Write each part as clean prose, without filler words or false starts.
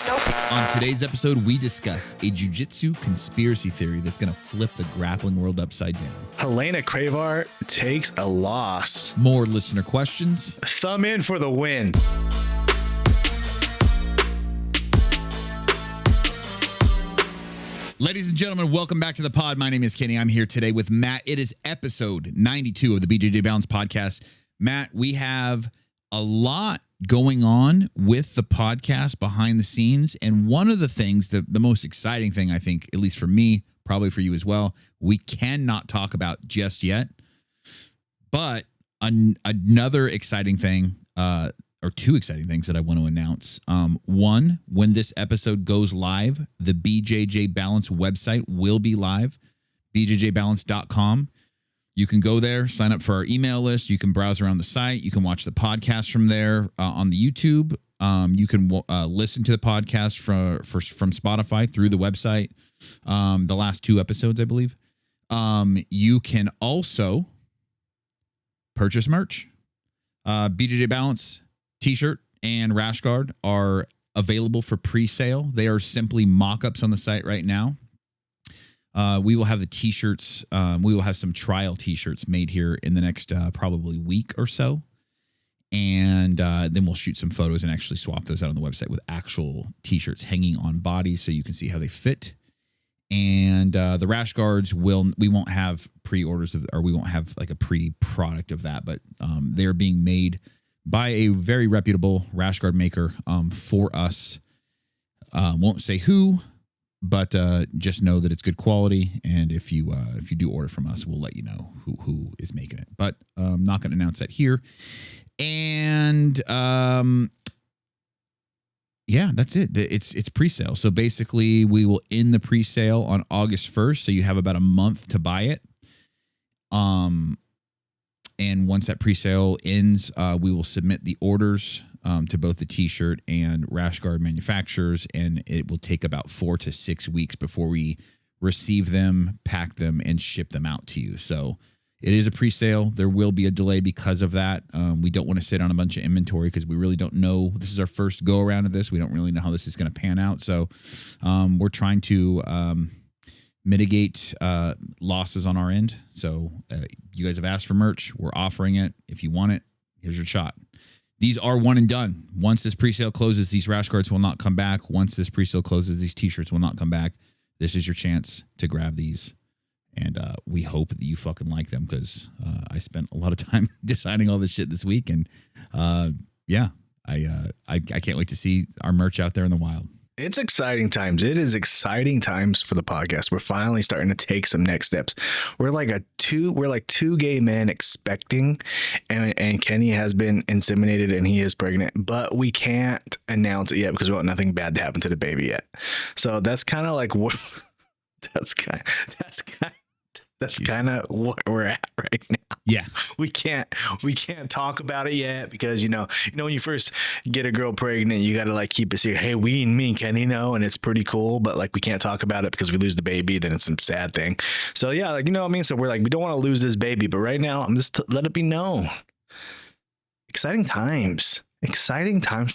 On today's episode, we discuss a jiu-jitsu conspiracy theory that's going to flip the grappling world upside down. Helena Crevar takes a loss. More listener questions. Thumb in for the win. Ladies and gentlemen, welcome back to the pod. My name is Kenny. I'm here today with Matt. It is episode 92 of the BJJ Balance podcast. Matt, we have a lot going on with the podcast behind the scenes. And one of the things, the most exciting thing, I think, at least for me, probably for you as well, we cannot talk about just yet. But another exciting thing, or two exciting things that I want to announce. One, when this episode goes live, the BJJ Balance website will be live, bjjbalance.com. You can go there, sign up for our email list. You can browse around the site. You can watch the podcast from there on the YouTube. You can listen to the podcast from Spotify through the website. The last two episodes, I believe. You can also purchase merch. BJJ Balance t-shirt and rash guard are available for pre-sale. They are simply mock-ups on the site right now. We will have the t-shirts. We will have some trial t-shirts made here in the next probably week or so. And then we'll shoot some photos and actually swap those out on the website with actual t-shirts hanging on bodies so you can see how they fit. And the rash guards we won't have pre-orders or we won't have like a pre-product of that, but they're being made by a very reputable rash guard maker for us. Won't say who, but just know that it's good quality. And if you do order from us, we'll let you know who is making it. But I'm not going to announce that here. And yeah, that's it. It's pre-sale. So basically, we will end the pre-sale on August 1st. So you have about a month to buy it. And once that pre-sale ends, we will submit the orders to both the t-shirt and rash guard manufacturers, and it will take about 4 to 6 weeks before we receive them, pack them, and ship them out to you. So it is a pre-sale. There will be a delay because of that. We don't want to sit on a bunch of inventory because we really don't know. This is our first go around of this. We don't really know how this is going to pan out. So we're trying to mitigate losses on our end. So you guys have asked for merch. We're offering it. If you want it, here's your shot. These are one and done. Once this pre-sale closes, these rash guards will not come back. Once this pre-sale closes, these t-shirts will not come back. This is your chance to grab these. And we hope that you fucking like them because I spent a lot of time designing all this shit this week. And yeah, I can't wait to see our merch out there in the wild. It's exciting times. It is exciting times for the podcast. We're finally starting to take some next steps. We're like two gay men expecting, and Kenny has been inseminated and he is pregnant, but we can't announce it yet because we want nothing bad to happen to the baby yet. So that's kind of like what that's kind of what we're at right now. Yeah. We can't talk about it yet because, you know, when you first get a girl pregnant, you got to like keep it secret. Hey, me and Kenny know, and it's pretty cool, but like we can't talk about it because we lose the baby. Then it's some sad thing. So yeah, like, you know what I mean? So we're like, we don't want to lose this baby, but right now I'm just let it be known. Exciting times for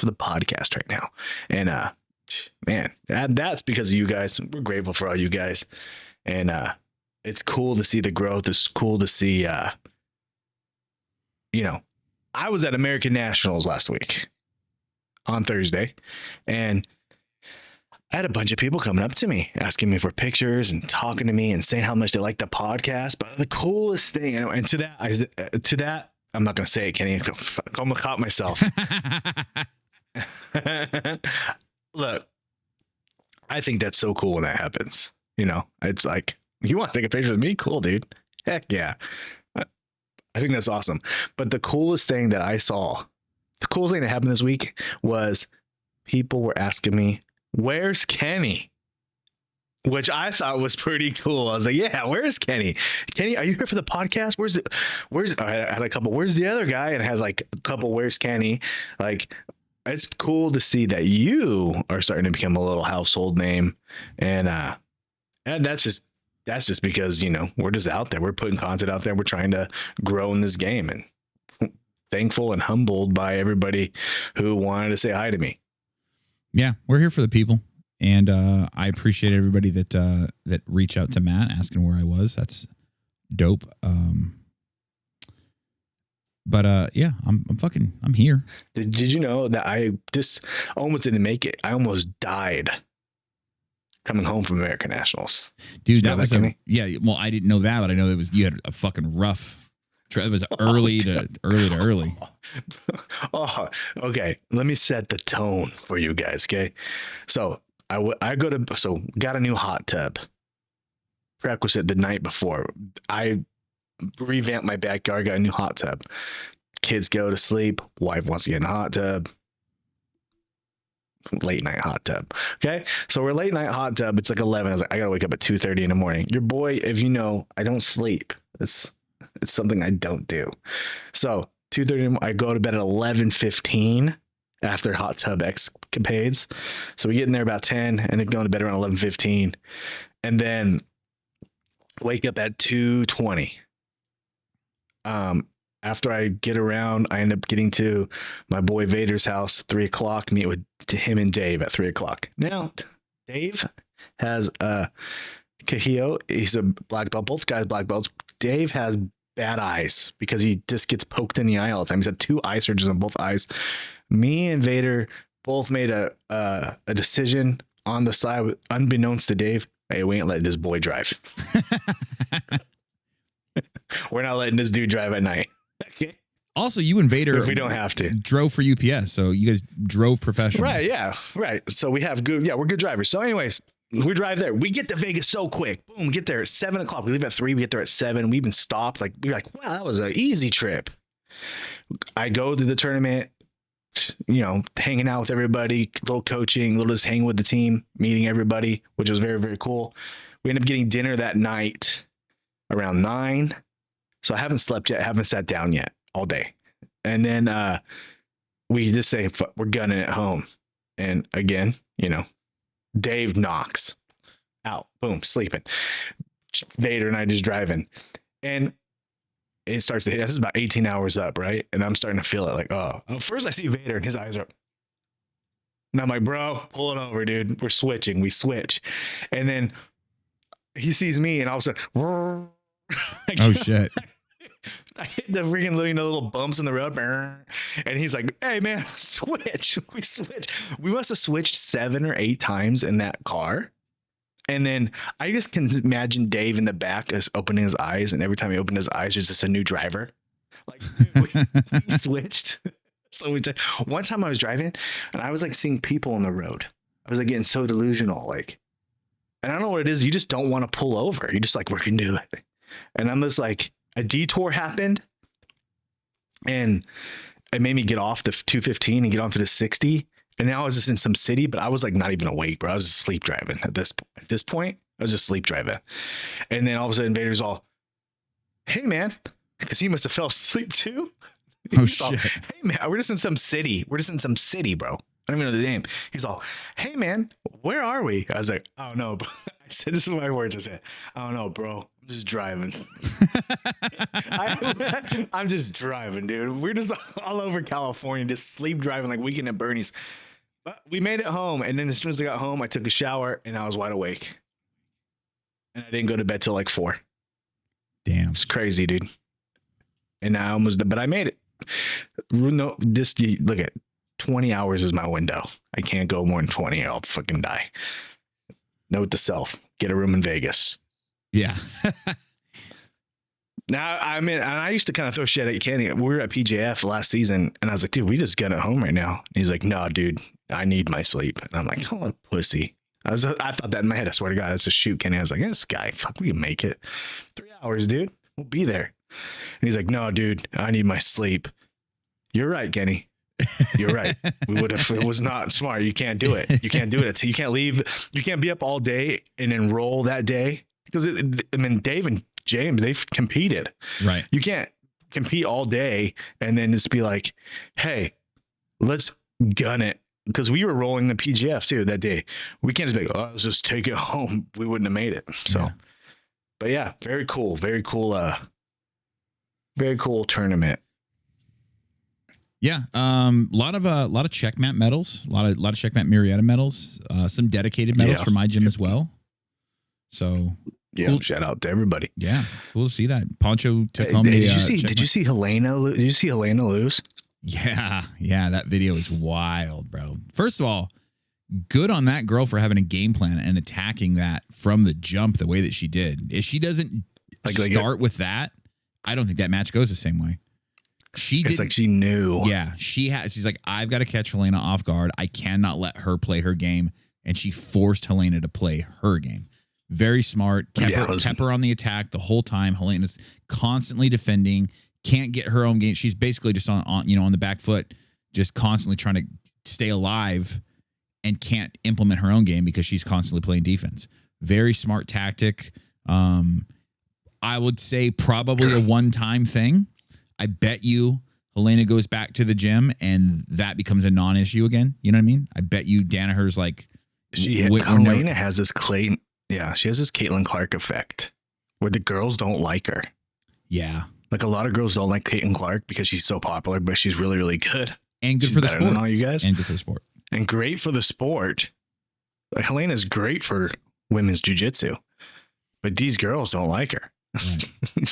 the podcast right now. And, man, that's because of you guys. We're grateful for all you guys. And, it's cool to see the growth. It's cool to see, I was at American Nationals last week on Thursday, and I had a bunch of people coming up to me, asking me for pictures and talking to me and saying how much they like the podcast. But the coolest thing, and to that, I'm not going to say it, Kenny. I'm going to caught myself. Look, I think that's so cool when that happens. You know, it's like, you want to take a picture with me? Cool, dude. Heck yeah. I think that's awesome. But the coolest thing that I saw, the coolest thing that happened this week was people were asking me, where's Kenny? Which I thought was pretty cool. I was like, yeah, where's Kenny? Kenny, are you here for the podcast? I had a couple, where's the other guy? And I had like a couple, where's Kenny? Like, it's cool to see that you are starting to become a little household name. And that's just because, you know, we're just out there. We're putting content out there. We're trying to grow in this game, and thankful and humbled by everybody who wanted to say hi to me. Yeah, we're here for the people. And I appreciate everybody that reached out to Matt asking where I was. That's dope. But yeah, I'm here. Did you know that I just almost didn't make it? I almost died coming home from American Nationals. Dude, that was yeah. Well, I didn't know that, but I know you had a fucking rough. It was early to early. Oh, okay. Let me set the tone for you guys. Okay, so I got a new hot tub. Prerequisite the night before. I revamped my backyard. Got a new hot tub. Kids go to sleep. Wife wants to get in a hot tub. Late night hot tub. Okay, so we're late night hot tub. It's like 11. I was like, I gotta wake up at 2:30 in the morning. Your boy, if you know, I don't sleep. It's something I don't do. So 2:30, I go to bed at 11:15 after hot tub escapades. So we get in there about 10 and then go to bed around 11:15, and then wake up at 2:20. After I get around, I end up getting to my boy Vader's house, 3:00, meet with him and Dave at 3:00. Now, Dave has Kahio. He's a black belt. Both guys black belts. Dave has bad eyes because he just gets poked in the eye all the time. He's had 2 eye surgeries on both eyes. Me and Vader both made a decision on the side, unbeknownst to Dave. Hey, we ain't letting this boy drive. We're not letting this dude drive at night. Okay. Also, you and Vader, if we don't have to, drove for UPS, so you guys drove professional. Right? Yeah. Right. So we have good. Yeah, we're good drivers. So, anyways, we drive there. We get to Vegas so quick. Boom. Get there at 7:00. We leave at 3. We get there at 7. We even stopped. We're like, wow, that was an easy trip. I go to the tournament. Hanging out with everybody, little coaching, little just hanging with the team, meeting everybody, which was very, very cool. We ended up getting dinner that night around 9. So I haven't slept yet, haven't sat down yet all day. And then we just say, we're gunning it home. And again, Dave knocks out, boom, sleeping. Vader and I just driving. And it starts to hit. This is about 18 hours up, right? And I'm starting to feel it like, oh, first I see Vader and his eyes are up. And I'm like, bro, pull it over, dude. We're switching. We switch. And then he sees me and all of a sudden, oh shit. I hit the freaking little bumps in the road. And he's like, hey man, switch. We switch. We must have switched 7 or 8 times in that car. And then I just can imagine Dave in the back as opening his eyes. And every time he opened his eyes, there's just a new driver. Like we switched. So one time I was driving and I was like seeing people on the road. I was like getting so delusional. And I don't know what it is. You just don't want to pull over. You're just like, we can do it. And I'm just like, a detour happened and it made me get off the 215 and get onto the 60. And now I was just in some city, but I was like not even awake, bro. I was just sleep driving at this point. I was just sleep driving. And then all of a sudden Vader's all, hey man, because he must have fell asleep too. Oh shit. Hey man, we're just in some city. We're just in some city, bro. I don't even know the name. He's all, hey man, where are we? I was like, I don't know. I said, this is my words. I said, I don't know, bro. I'm just driving. I'm just driving, dude. We're just all over California, just sleep driving like Weekend at Bernie's. But we made it home. And then as soon as I got home, I took a shower and I was wide awake. And I didn't go to bed till like 4. Damn. It's crazy, dude. And I but I made it. No, look at 20 hours is my window. I can't go more than 20 or I'll fucking die. Note to self, get a room in Vegas. Yeah. Now, I mean, and I used to kind of throw shit at Kenny. We were at PJF last season and I was like, dude, we just got at home right now. And he's like, no, dude, I need my sleep. And I'm like, oh, pussy. I thought that in my head. I swear to God, that's a shoot, Kenny. I was like, this guy, fuck, we can make it. 3 hours, dude. We'll be there. And he's like, no, dude, I need my sleep. You're right, Kenny. You're right. We would have. It was not smart. You can't do it. You can't do it. You can't leave. You can't be up all day and enroll that day because Dave and James, they've competed. Right. You can't compete all day and then just be like, hey, let's gun it. Because we were rolling the PGF too that day. We can't just be like, oh, let's just take it home. We wouldn't have made it. So, yeah. But yeah, very cool. Very cool. Very cool tournament. Yeah. Lot of checkmat medals, a lot of checkmat Marietta medals, some dedicated medals for my gym as well. So yeah, cool. Shout out to everybody. Yeah, cool to see that. Poncho took home. Did you see Helena? Did you see Helena lose? Yeah, that video is wild, bro. First of all, good on that girl for having a game plan and attacking that from the jump the way that she did. If she doesn't start with that, I don't think that match goes the same way. It's like she knew. Yeah, she's like, I've got to catch Helena off guard. I cannot let her play her game, and she forced Helena to play her game. Very smart. Kept her on the attack the whole time. Helena's constantly defending. Can't get her own game. She's basically just on the back foot, just constantly trying to stay alive, and can't implement her own game because she's constantly playing defense. Very smart tactic. I would say probably a one-time thing. I bet you Helena goes back to the gym and that becomes a non-issue again. You know what I mean? I bet you Danaher's like Helena has this Clayton. Yeah, she has this Caitlin Clark effect where the girls don't like her. Yeah. Like a lot of girls don't like Caitlin Clark because she's so popular, but she's really, really good. And good for the sport. All you guys. And good for the sport. And great for the sport. Like Helena's great for women's jiu-jitsu, but these girls don't like her. Right.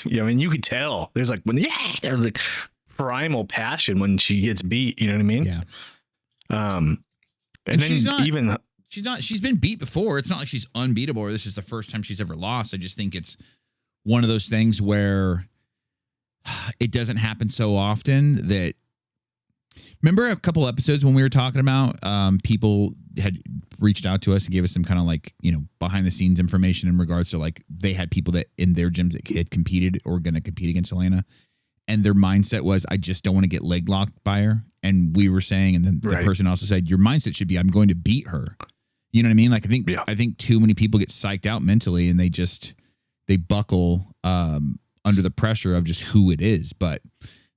I mean, you could tell. There's like there's like primal passion when she gets beat. You know what I mean? Yeah. And then she's been beat before. It's not like she's unbeatable or this is the first time she's ever lost. I just think it's one of those things where it doesn't happen so often that. Remember a couple episodes when we were talking about people had reached out to us and gave us some kind of like, behind the scenes information in regards to like they had people that in their gyms that had competed or going to compete against Helena. And their mindset was, I just don't want to get leg locked by her. And we were saying, and then the person also said, your mindset should be, I'm going to beat her. You know what I mean? Like, I think too many people get psyched out mentally and they buckle under the pressure of just who it is. But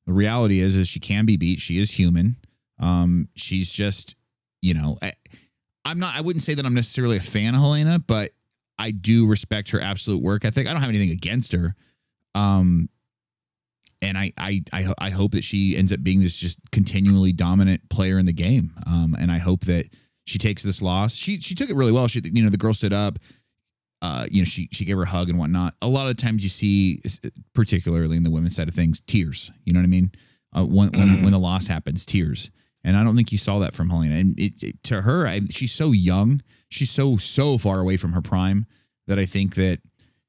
the reality is she can be beat. She is human. She's just, I wouldn't say that I'm necessarily a fan of Helena, but I do respect her absolute work ethic. I don't have anything against her. And I hope that she ends up being this just continually dominant player in the game. And I hope that she takes this loss. She took it really well. The girl stood up. She gave her a hug and whatnot. A lot of times you see, particularly in the women's side of things, tears. You know what I mean? When the loss happens, tears. And I don't think you saw that from Helena. And to her, she's so young. She's so far away from her prime that I think that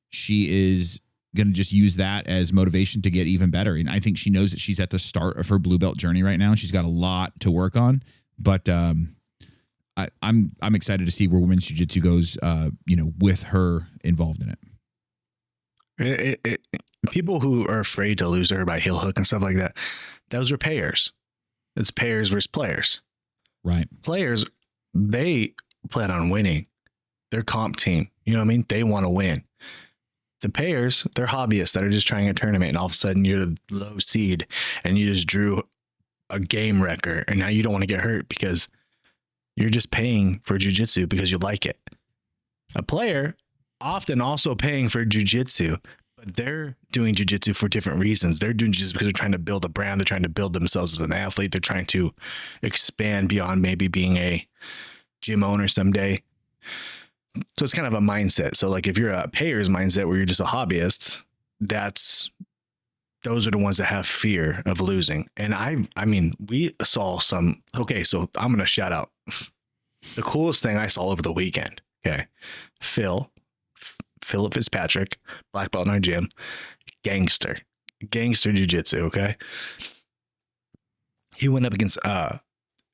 she is going to just use that as motivation to get even better. And I think she knows that she's at the start of her blue belt journey right now. She's got a lot to work on. But I'm excited to see where women's jiu-jitsu goes, with her involved in it. People who are afraid to lose her by heel hook and stuff like that, those are payers. It's payers versus players. Right. Players, they plan on winning. They're comp team. You know what I mean? They want to win. The payers, they're hobbyists that are just trying a tournament, and all of a sudden you're the low seed and you just drew a game wrecker, and now you don't want to get hurt because you're just paying for jiu-jitsu because you like it. A player often also paying for jiu-jitsu, but they're doing jiu-jitsu for different reasons. They're doing jiu-jitsu because they're trying to build a brand. They're trying to build themselves as an athlete. They're trying to expand beyond maybe being a gym owner someday. So it's kind of a mindset. So like if you're a payer's mindset where you're just a hobbyist, those are the ones that have fear of losing. And I mean, we saw some, okay, so I'm going to shout out the coolest thing I saw over the weekend. Okay. Philip Fitzpatrick, black belt in our gym, gangster jiu-jitsu. Okay. He went up against,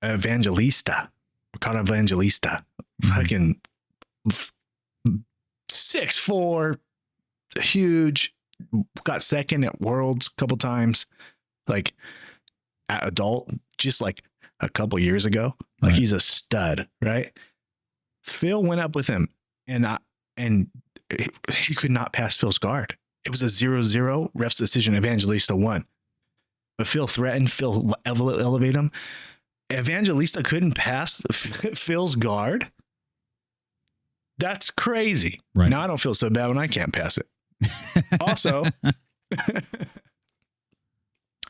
Evangelista, Ricardo Evangelista, fucking 6'4", huge, got second at Worlds a couple times, like at adult, just like a couple years ago. Like he's a stud, right? Phil went up with him and he could not pass Phil's guard. It was a 0-0 ref's decision. Evangelista won, but Phil threatened. Phil elevated him. Evangelista couldn't pass Phil's guard. That's crazy. Right. Now I don't feel so bad when I can't pass it. Also,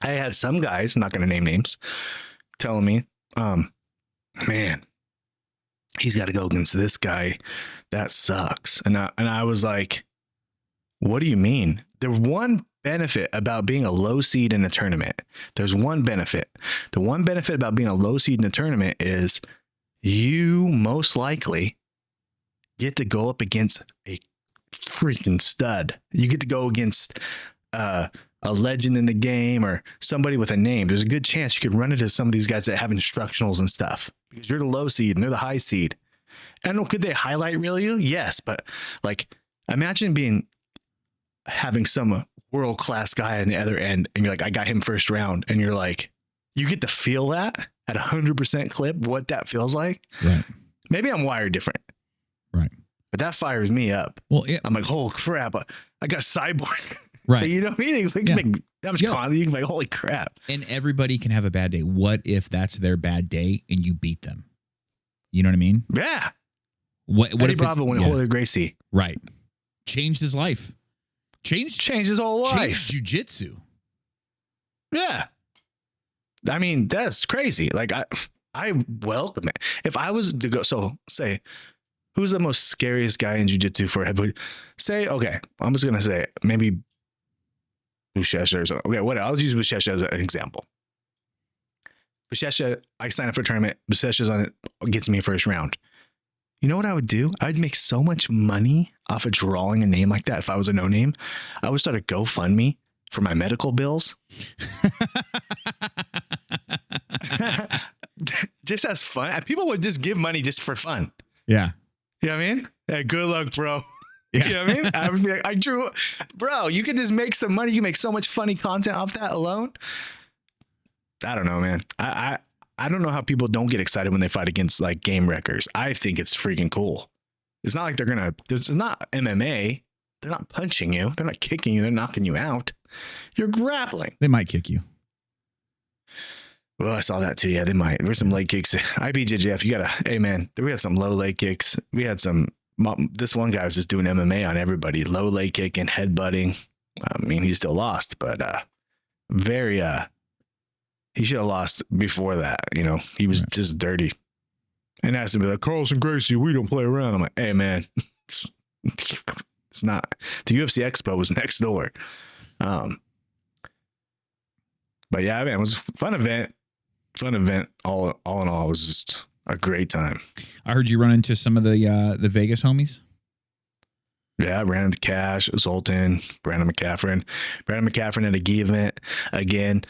I had some guys, I'm not going to name names, telling me, man, he's got to go against this guy. That sucks. And I was like, what do you mean? There's one benefit about being a low seed in a tournament. There's one benefit. The one benefit about being a low seed in a tournament is you most likely get to go up against a freaking stud. You get to go against a legend in the game or somebody with a name. There's a good chance you could run into some of these guys that have instructionals and stuff because you're the low seed and they're the high seed. And could they highlight reel you? Yes, but like imagine having some world-class guy on the other end and you're like, I got him first round, and you're like, you get to feel that at 100% clip, what that feels like. Right. Maybe I'm wired different. Right. But that fires me up. Well, I'm like, oh crap, I got cyborg. Right. You know what I mean? You can make that much content. You can make, holy crap. And everybody can have a bad day. What if that's their bad day and you beat them? You know what I mean? Yeah. What Eddie if Bravo went Holy Gracie? Right. Changed his life. Changed his whole life. Changed jiu-jitsu. Yeah. I mean, that's crazy. Like I welcome it. If I was to go, so say, who's the most scariest guy in jiu-jitsu for heavyweight? Say, okay, I'm just going to say maybe Buchecha or something. Okay, what? I'll use Buchecha as an example. Buchecha, I sign up for a tournament. Buchecha's on it, gets me first round. You know what I would do? I'd make so much money off of drawing a name like that if I was a no-name. I would start a GoFundMe for my medical bills. Just as fun. People would just give money just for fun. Yeah. You know what I mean? Hey, good luck, bro. Yeah. You know what I mean? I would be like, I drew, bro, you could just make some money. You make so much funny content off that alone. I don't know, man. I don't know how people don't get excited when they fight against like game wreckers. I think it's freaking cool. It's not like it's not MMA. They're not punching you. They're not kicking you. They're knocking you out. You're grappling. They might kick you. Well, I saw that too. Yeah, they might. There's some leg kicks. IBJJF, you gotta, hey man, we had some low leg kicks. We had this one guy was just doing MMA on everybody. Low leg kick and headbutting. I mean, he still lost, but he should have lost before that. You know, he was just dirty. And asked him to be like, Carlson Gracie, we don't play around. I'm like, hey man, it's not. The UFC Expo was next door. But yeah, man, it was a fun event. All in all, it was just a great time. I heard you run into some of the Vegas homies. Yeah, I ran into Cash, Zoltan, Brandon McCaffrey at a gi event again.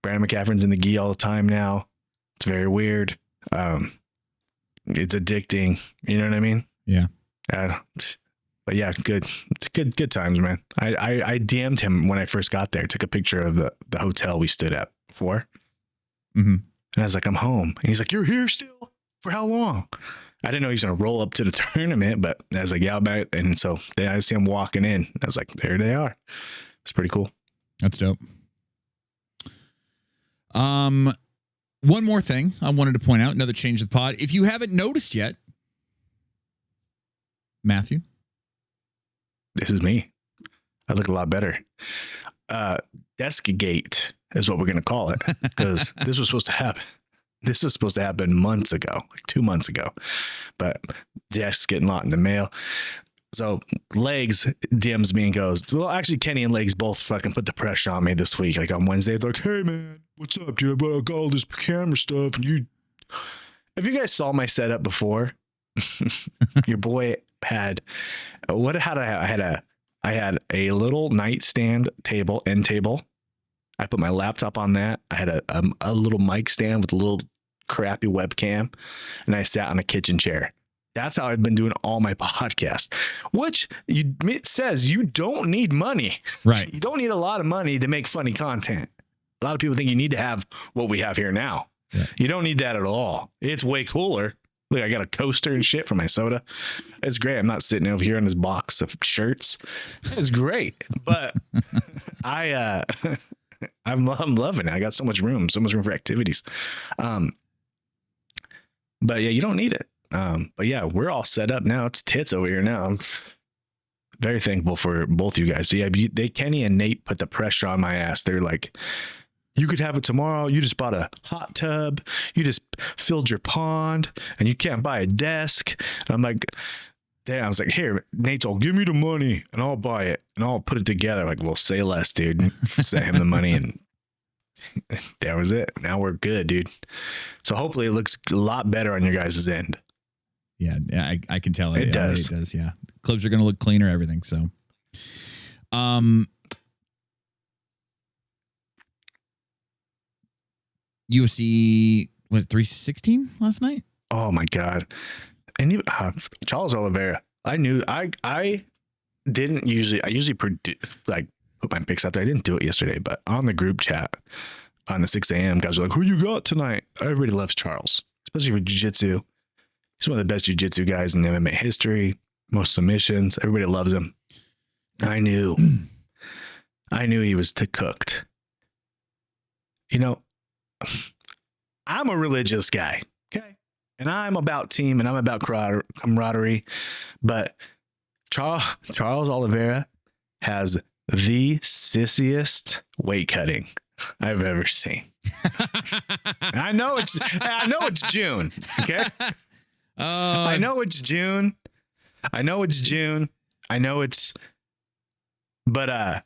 Brandon McCaffrey's in the gi all the time now. It's very weird. It's addicting. You know what I mean? Yeah. But yeah, good times, man. I DM'd him when I first got there. Took a picture of the hotel we stood at for. Mm-hmm. And I was like, I'm home. And he's like, you're here still? For how long? I didn't know he was going to roll up to the tournament, but I was like, yeah, about it. And so then I see him walking in. I was like, there they are. It's pretty cool. That's dope. One more thing I wanted to point out, another change of the pod. If you haven't noticed yet, Matthew, this is me. I look a lot better. Deskgate is what we're going to call it, because this was supposed to happen. This was supposed to happen months ago, like 2 months ago, but desk's getting locked in the mail. So Legs DMs me and goes, well, actually Kenny and Legs both fucking put the pressure on me this week. Like on Wednesday, they're like, hey man, what's up, dude? I got all this camera stuff. And if you guys saw my setup before, your boy had, I had a little nightstand end table. I put my laptop on that. I had a little mic stand with a little crappy webcam, and I sat on a kitchen chair. That's how I've been doing all my podcasts, which it says you don't need money. Right. You don't need a lot of money to make funny content. A lot of people think you need to have what we have here now. Yeah. You don't need that at all. It's way cooler. Look, I got a coaster and shit for my soda. It's great. I'm not sitting over here in this box of shirts. It's great. But I'm loving it. I got so much room for activities. But yeah, you don't need it. But yeah, we're all set up now. It's tits over here now. I'm very thankful for both you guys. Yeah, Kenny and Nate put the pressure on my ass. They're like, You could have it tomorrow. You just bought a hot tub. You just filled your pond and you can't buy a desk. And I'm like, damn, I was like, here, Nate's all, give me the money and I'll buy it and I'll put it together. I'm like, well, say less, dude. Sent him the money and that was it. Now we're good, dude. So hopefully it looks a lot better on your guys' end. Yeah, I can tell it does. It does. Yeah, clips are going to look cleaner. Everything. So, UFC was 316 last night. Oh my god! And you, Charles Oliveira. I usually put my picks out there. I didn't do it yesterday, but on the group chat on the 6 a.m. guys are like, "Who you got tonight?" Everybody loves Charles, especially for jiu-jitsu. He's one of the best jiu-jitsu guys in MMA history. Most submissions. Everybody loves him. I knew he was cooked. You know, I'm a religious guy, okay? And I'm about team and I'm about camaraderie. But Charles Oliveira has the sissiest weight cutting I've ever seen. I know it's June, okay? I know it's June. But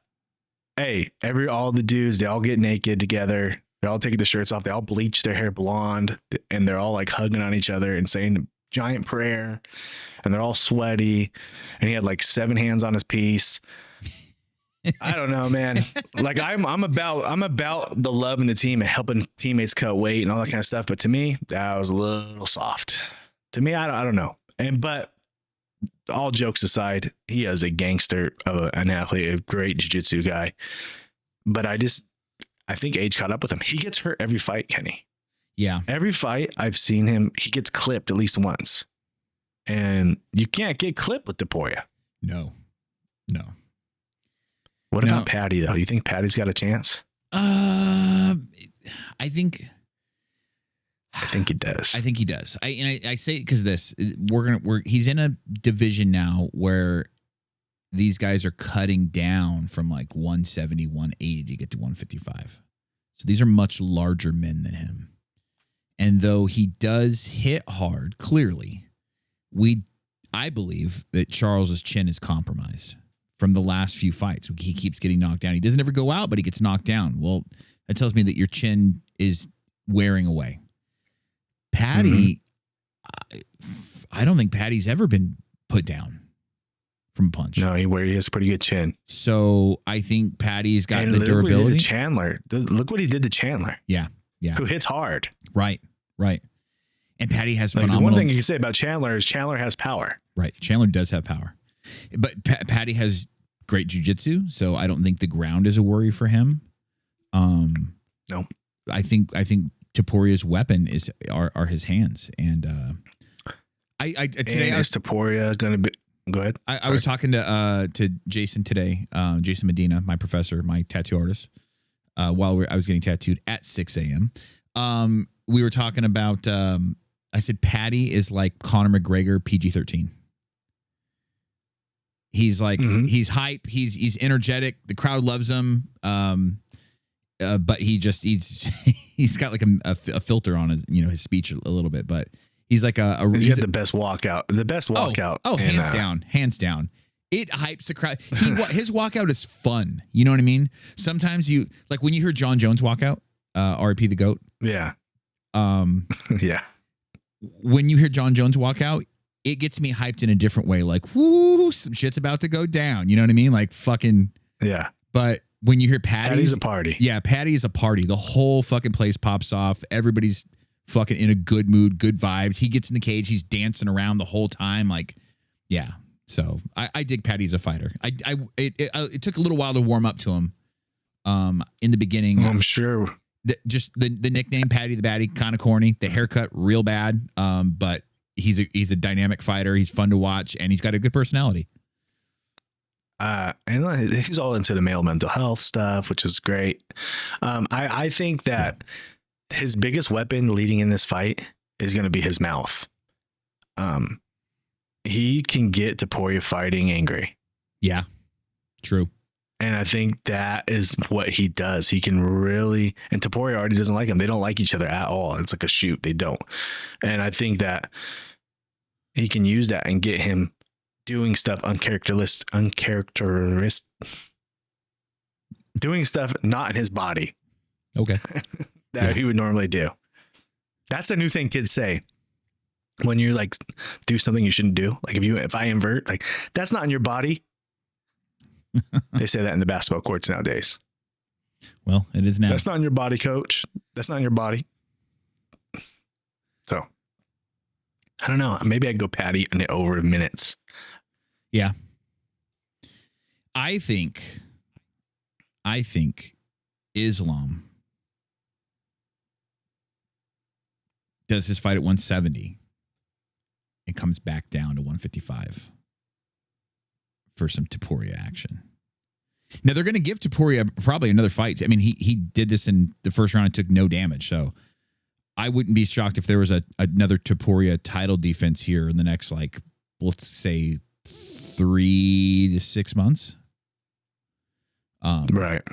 hey, all the dudes, they all get naked together. They all take the shirts off. They all bleach their hair blonde, and they're all like hugging on each other and saying a giant prayer, and they're all sweaty. And he had like 7 hands on his piece. I don't know, man. Like I'm about the love in the team and helping teammates cut weight and all that kind of stuff. But to me, that was a little soft. To me, I don't know. But all jokes aside, he is a gangster of an athlete, a great jiu-jitsu guy. But I think age caught up with him. He gets hurt every fight, Kenny. Yeah. Every fight I've seen him, he gets clipped at least once. And you can't get clipped with Topuria. No. What about Patty, though? You think Patty's got a chance? I think he does. I think he does. I say it because he's in a division now where these guys are cutting down from like 170, 180 to get to 155. So these are much larger men than him. And though he does hit hard, clearly, I believe that Charles's chin is compromised from the last few fights. He keeps getting knocked down. He doesn't ever go out, but he gets knocked down. Well, that tells me that your chin is wearing away. Patty, I don't think Patty's ever been put down from a punch. No, he has a pretty good chin. So I think Patty's got the durability. Look what he did to Chandler. Look what he did to Chandler. Yeah. Who hits hard. Right. And Patty has phenomenal. The one thing you can say about Chandler is Chandler has power. Right. Chandler does have power. But Patty has great jiu-jitsu, so I don't think the ground is a worry for him. No. I think Topuria's weapon are his hands. And today is Topuria going to be... Go ahead. I was talking to Jason today, Jason Medina, my professor, my tattoo artist, while I was getting tattooed at 6 a.m. We were talking about, I said, Patty is like Conor McGregor PG-13. He's like, he's hype. He's energetic. The crowd loves him. But he's got like a filter on his, his speech a little bit, but he's like he's got the best walkout. The best walkout. Oh, hands down. It hypes the crowd. His walkout is fun. You know what I mean? Sometimes you like when you hear John Jones walk out, R.I.P. the GOAT. Yeah. Yeah. When you hear John Jones walk out, it gets me hyped in a different way. Like, whoo, some shit's about to go down. You know what I mean? Like fucking. Yeah. But when you hear Patty's a party. Yeah, Patty is a party. The whole fucking place pops off. Everybody's fucking in a good mood, good vibes. He gets in the cage. He's dancing around the whole time. Like, yeah. So I dig Patty as a fighter. It took a little while to warm up to him. In the beginning, I'm sure. Just the nickname Patty the Batty, kind of corny. The haircut, real bad. But he's a dynamic fighter. He's fun to watch, and he's got a good personality. And he's all into the male mental health stuff, which is great. I think that his biggest weapon leading in this fight is going to be his mouth. He can get Topuria fighting angry. Yeah, true. And I think that is what he does. He can really, and Topuria already doesn't like him. They don't like each other at all. It's like a shoot. They don't. And I think that he can use that and get him doing stuff uncharacteristic, doing stuff not in his body. Okay. That he would normally do. That's a new thing kids say. When you like do something you shouldn't do. Like if I invert, like that's not in your body. They say that in the basketball courts nowadays. Well, it is now. That's not in your body, coach. That's not in your body. So, I don't know. Maybe I'd go Patty in the over minutes. Yeah. I think Islam does his fight at 170 and comes back down to 155 for some Topuria action. Now they're going to give Topuria probably another fight. I mean, he did this in the first round and took no damage. So I wouldn't be shocked if there was another Topuria title defense here in the next, like, let's say 3 to 6 months. Right.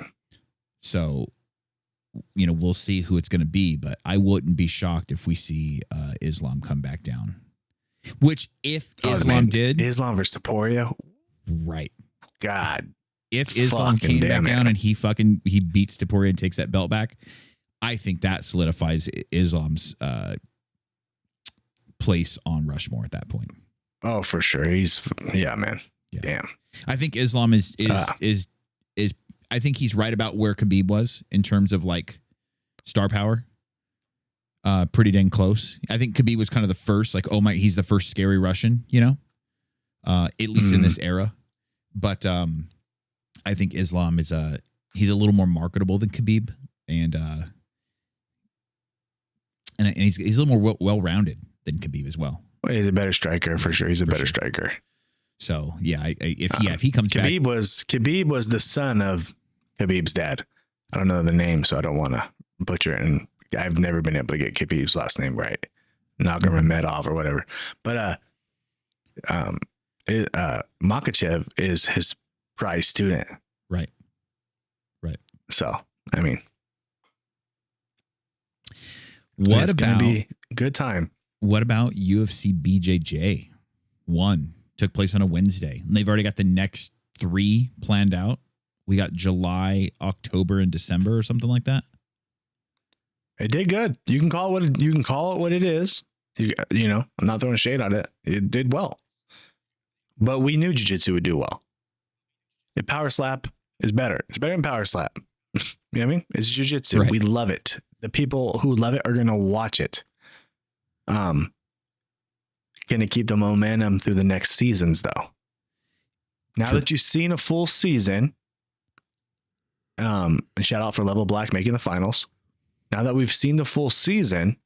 So, we'll see who it's going to be, but I wouldn't be shocked if we see Islam come back down. Which, if Islam did, Islam versus Topuria, right? God, if Islam came back down and he beats Topuria and takes that belt back, I think that solidifies Islam's place on Rushmore at that point. Oh, for sure. Man. Yeah. Damn. I think Islam is I think he's right about where Khabib was in terms of like star power. Pretty dang close. I think Khabib was kind of the first, like, he's the first scary Russian, at least in this era. But I think Islam he's a little more marketable than Khabib, and he's a little more well-rounded than Khabib as well. Well, he's a better striker for sure. He's a better striker. So yeah, if he comes back, Khabib was the son of Khabib's dad. I don't know the name, so I don't want to butcher it. And I've never been able to get Khabib's last name right, Nurmagomedov or whatever. But Makhachev is his prize student. Right. So I mean, it's gonna be a good time. What about UFC BJJ? 1 took place on a Wednesday, and they've already got the next 3 planned out. We got July, October, and December or something like that. It did good. You can call it what it is. I'm not throwing shade on it. It did well. But we knew jiu-jitsu would do well. The power slap is better. It's better than power slap. You know what I mean? It's jiu-jitsu. Right. We love it. The people who love it are going to watch it. Going to keep the momentum through the next seasons, though. Now that you've seen a full season, and shout out for Level Black making the finals. Now that we've seen the full season,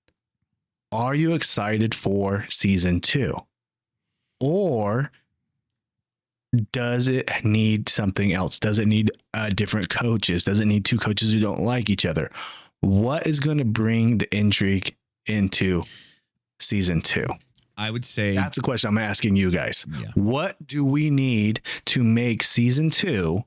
are you excited for season 2? Or does it need something else? Does it need different coaches? Does it need 2 coaches who don't like each other? What is going to bring the intrigue into season 2? I would say that's a question I'm asking you guys. Yeah. What do we need to make season 2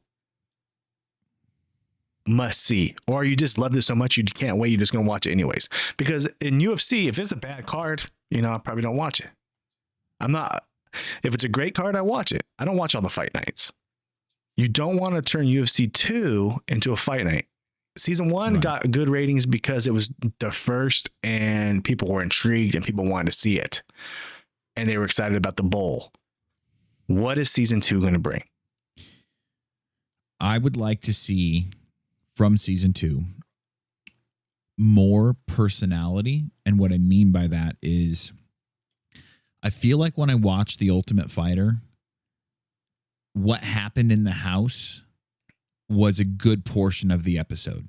must see? Or you just love this so much you can't wait, you're just going to watch it anyways? Because in UFC, if it's a bad card, I probably don't watch it. If it's a great card, I watch it. I don't watch all the fight nights. You don't want to turn UFC 2 into a fight night. Season 1 got good ratings because it was the first and people were intrigued and people wanted to see it. And they were excited about the bowl. What is season 2 going to bring? I would like to see from season 2 more personality. And what I mean by that is I feel like when I watched The Ultimate Fighter, what happened in the house was a good portion of the episode.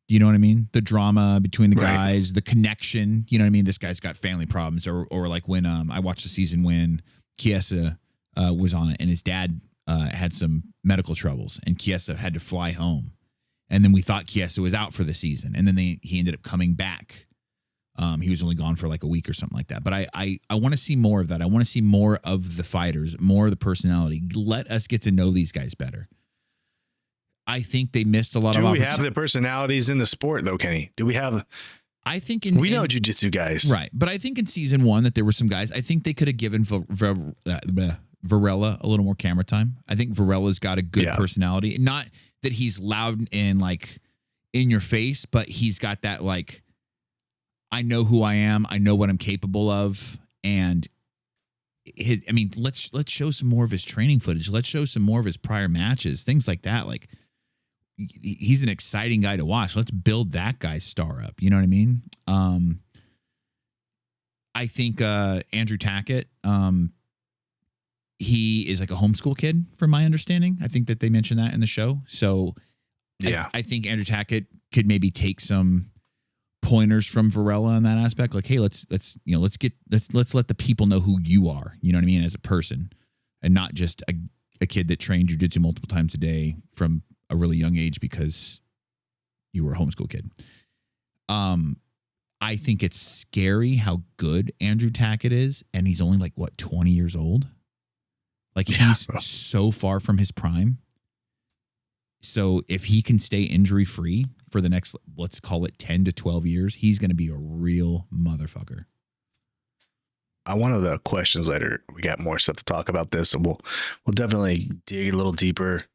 You know what I mean? The drama between the guys, the connection, you know what I mean? This guy's got family problems, or like when I watched the season when Chiesa was on it and his dad had some medical troubles and Chiesa had to fly home. And then we thought Chiesa was out for the season. And then he ended up coming back He was only gone for like a week or something like that. But I want to see more of that. I want to see more of the fighters, more of the personality. Let us get to know these guys better. I think they missed a lot of opportunities. Do we have the personalities in the sport, though, Kenny? Do we have... I think we know jiu-jitsu guys. Right. But I think in season 1 that there were some guys, I think they could have given Varela a little more camera time. I think Varela's got a good personality. Not that he's loud and like in your face, but he's got that like, I know who I am. I know what I'm capable of. And let's show some more of his training footage. Let's show some more of his prior matches, things like that. Like, he's an exciting guy to watch. Let's build that guy's star up. You know what I mean? I think Andrew Tackett, he is like a homeschool kid from my understanding. I think that they mentioned that in the show. So yeah, I think Andrew Tackett could maybe take some pointers from Varela in that aspect. Like, hey, let's let the people know who you are. You know what I mean? As a person, and not just a kid that trained jiu-jitsu multiple times a day from a really young age because you were a homeschool kid. I think it's scary how good Andrew Tackett is, and he's only like 20 years old. Like, he's so far from his prime. So if he can stay injury free for the next, let's call it 10 to 12 years, he's going to be a real motherfucker. One of the questions later, we got more stuff to talk about this, and we'll definitely dig a little deeper.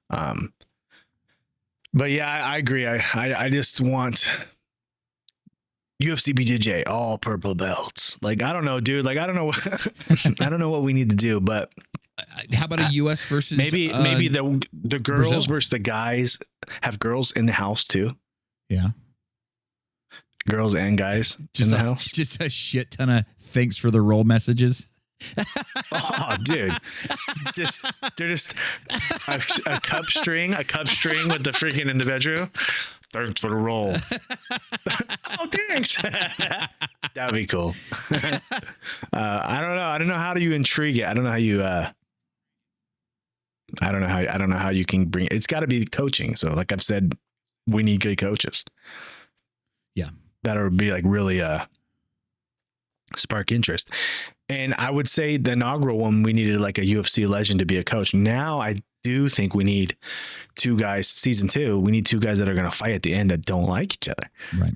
But yeah, I agree. I just want UFC BJJ, all purple belts. Like, I don't know, dude. Like, I don't know. I don't know what we need to do, but how about a US versus maybe the girls Brazil versus the guys. Have girls in the house too? Yeah. Girls and guys in the house. Just a shit ton of thanks for the roll messages. Oh, dude. They're just a cup string with the freaking in the bedroom. Thanks for the roll. Oh, thanks. That'd be cool. I don't know. I don't know how do you intrigue it. I don't know how you I don't know how you can bring it. It's got to be coaching. So like I've said, we need good coaches. Yeah. That'll be like really spark interest. And I would say the inaugural one, we needed like a UFC legend to be a coach. Now I do think we need two guys. Season 2, we need two guys that are going to fight at the end that don't like each other. Right.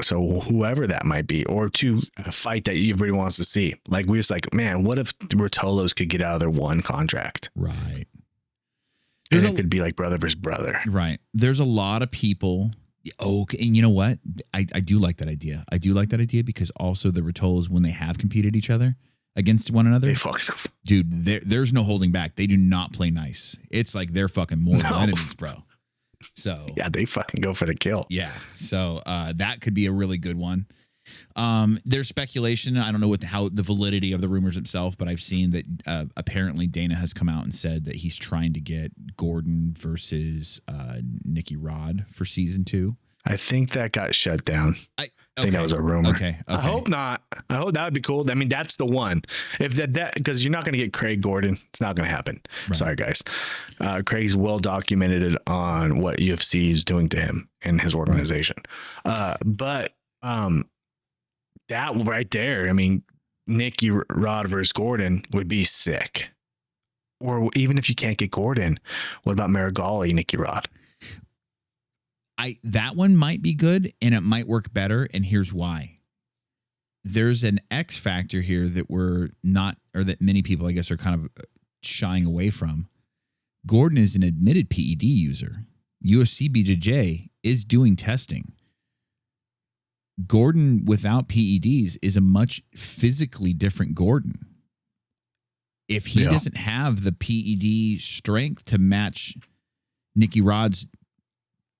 So whoever that might be, or to a fight that everybody wants to see. Like, we're just like, man, what if the Rotolos could get out of their one contract? Right. And it could be like brother versus brother. Right. There's a lot of people. Oh, and you know what? I do like that idea. I do like that idea because also the Rotolos, when they have competed each other against one another, dude, there's no holding back. They do not play nice. It's like they're fucking mortal enemies, bro. So yeah, they fucking go for the kill. Yeah. So that could be a really good one. There's speculation. I don't know how the validity of the rumors itself, but I've seen that apparently Dana has come out and said that he's trying to get Gordon versus Nicky Rod for season 2. I think that got shut down. I think that was a rumor. Okay. I hope not. I hope that would be cool. I mean, that's the one. If that because you're not going to get Craig Gordon. It's not going to happen. Right. Sorry, guys. Craig's well documented on what UFC is doing to him and his organization. Right. But that right there, I mean, Nicky Rod versus Gordon would be sick. Or even if you can't get Gordon, what about Marigali, Nicky Rod? That one might be good and it might work better. And here's why. There's an X factor here that we're not, or that many people, I guess, are kind of shying away from. Gordon is an admitted PED user. UFC BJJ is doing testing. Gordon without PEDs is a much physically different Gordon. If he doesn't have the PED strength to match Nicky Rod's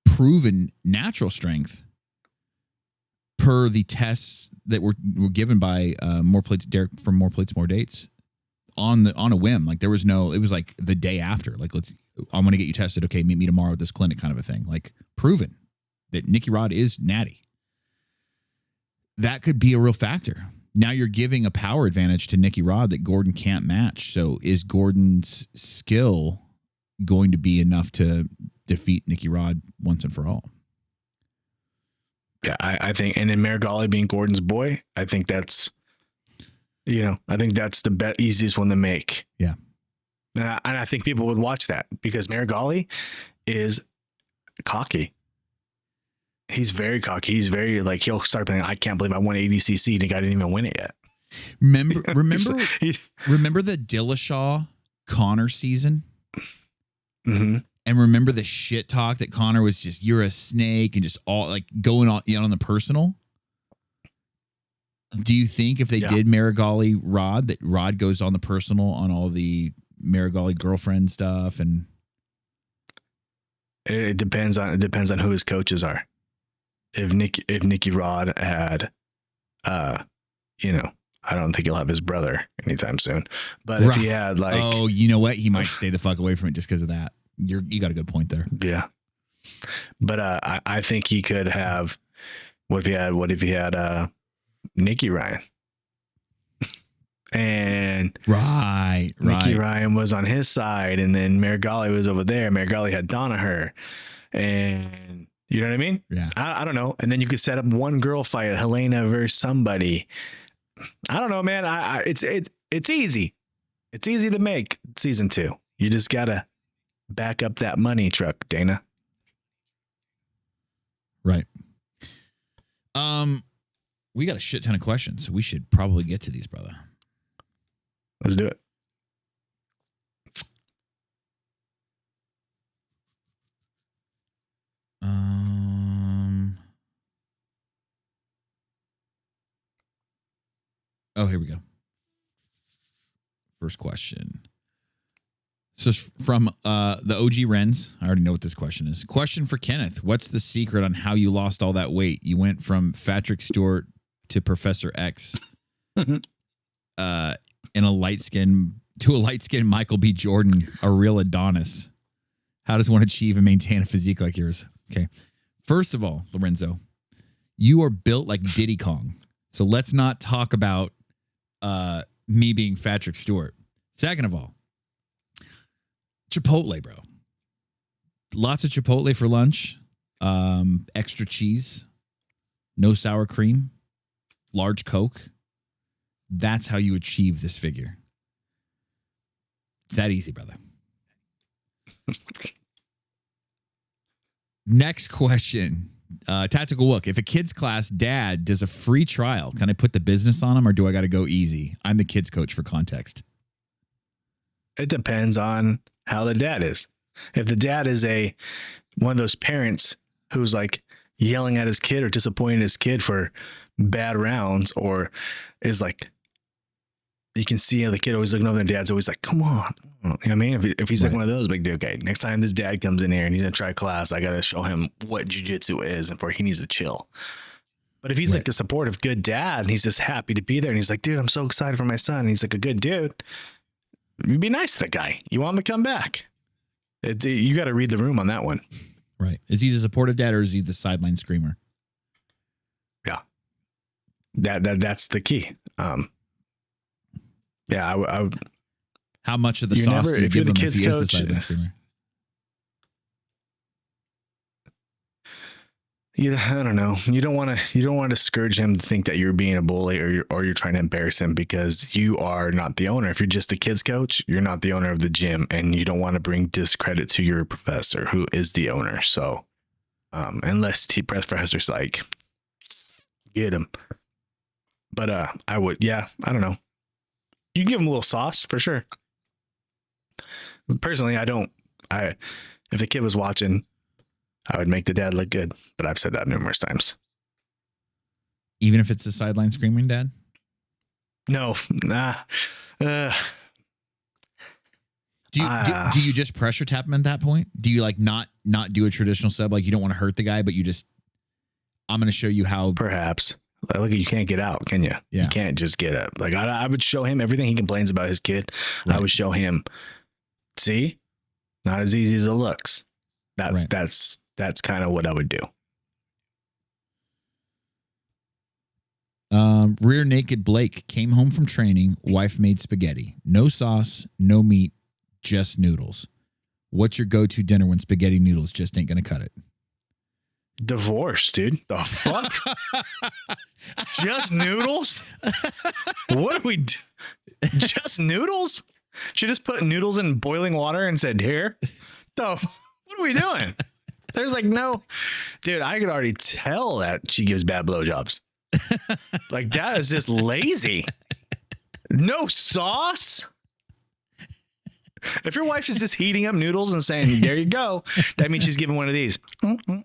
proven natural strength per the tests that were given by Derek from More Plates, More Dates on a whim. Like, there was no, it was like the day after, like, I'm going to get you tested. Okay. Meet me tomorrow at this clinic kind of a thing. Like, proven that Nicky Rod is natty. That could be a real factor. Now you're giving a power advantage to Nicky Rod that Gordon can't match. So is Gordon's skill going to be enough to defeat Nicky Rod once and for all? Yeah, I think, and then Marigali being Gordon's boy, I think that's, I think that's the easiest one to make. Yeah. And I think people would watch that because Marigali is cocky. He's very cocky. He's very like, he'll start playing, I can't believe I won ADCC and the guy didn't even win it yet. Remember the Dillashaw Connor season? Mm-hmm. And remember the shit talk that Connor was just, you're a snake, and just all like going on the personal. Do you think if they did Marigali Rod, that Rod goes on the personal on all the Marigali girlfriend stuff? And it depends on who his coaches are. If Nicky Rod had, I don't think he'll have his brother anytime soon. But if he had like, oh, you know what? He might stay the fuck away from it just because of that. You got a good point there. Yeah. But I think he could have, what if he had Nicky Ryan? And Nicky Ryan was on his side, and then Marigali was over there. Marigali had Danaher, and you know what I mean? Yeah. I don't know. And then you could set up one girl fight, Helena versus somebody. I don't know, man. It's easy. It's easy to make season 2. You just gotta back up that money truck, Dana. Right. We got a shit ton of questions, so we should probably get to these, brother. Let's do it. Oh, here we go. First question. So from the OG Wrens. I already know what this question is. Question for Kenneth. What's the secret on how you lost all that weight? You went from Patrick Stewart to Professor X in a light skin to a light skinned Michael B. Jordan, a real Adonis. How does one achieve and maintain a physique like yours? Okay. First of all, Lorenzo, you are built like Diddy Kong. So let's not talk about me being Patrick Stewart. Second of all, Chipotle, bro. Lots of Chipotle for lunch. Extra cheese. No sour cream. Large Coke. That's how you achieve this figure. It's that easy, brother. Next question. Tactical Look. If a kid's class dad does a free trial, can I put the business on him or do I got to go easy? I'm the kids coach for context. It depends on how the dad is. If the dad is one of those parents who's like yelling at his kid or disappointing his kid for bad rounds, or is like, you can see how the kid always looking over, their dad's always like, come on. You know what I mean? If he's like one of those, like, okay, next time this dad comes in here and he's going to try class, I got to show him what jiu-jitsu is and for he needs to chill. But if he's like a supportive, good dad and he's just happy to be there and he's like, dude, I'm so excited for my son. And he's like a good dude. You be nice to that guy. You want him to come back. You got to read the room on that one. Right. Is he the supportive dad or is he the sideline screamer? Yeah. That's the key. Yeah, I would. How much of the sauce do you give him if he is the sideline screamer? I don't know. You don't want to discourage him to think that you're being a bully or you're trying to embarrass him, because you are not the owner. If you're just a kids coach, you're not the owner of the gym, and you don't want to bring discredit to your professor who is the owner. So, unless the professor's like, get him. But I would, I don't know. You give him a little sauce for sure. Personally, if the kid was watching, I would make the dad look good, but I've said that numerous times. Even if it's the sideline screaming dad? No, nah. Do you just pressure tap him at that point? Do you like not do a traditional sub? Like you don't want to hurt the guy, but you just, I'm going to show you how. Perhaps. Like you can't get out, can you? Yeah. You can't just get up. Like I would show him everything he complains about his kid. Right. I would show him, see, not as easy as it looks. That's kind of what I would do. Rear naked Blake came home from training. Wife made spaghetti. No sauce, no meat, just noodles. What's your go-to dinner when spaghetti noodles just ain't going to cut it? Divorce, dude. The fuck? Just noodles? What do we do? Just noodles? She just put noodles in boiling water and said, here? What are we doing? There's like no, dude, I could already tell that she gives bad blowjobs. Like that is just lazy. No sauce. If your wife is just heating up noodles and saying, there you go, that means she's giving one of these.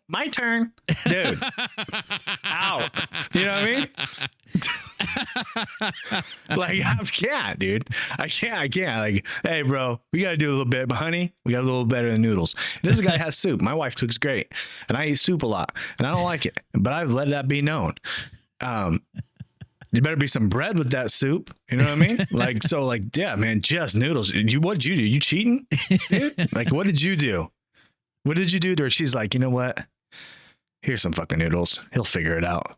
My turn. Dude. Ow. You know what I mean? Like, I can't, dude. I can't. Like, hey, bro, we got to do a little bit, but honey, we got a little better than noodles. And this guy has soup. My wife cooks great. And I eat soup a lot. And I don't like it. But I've let that be known. There better be some bread with that soup. You know what I mean? Like, so like, yeah, man, just noodles. What'd you do? You cheating? Dude? Like, what did you do? What did you do to her? She's like, you know what? Here's some fucking noodles. He'll figure it out.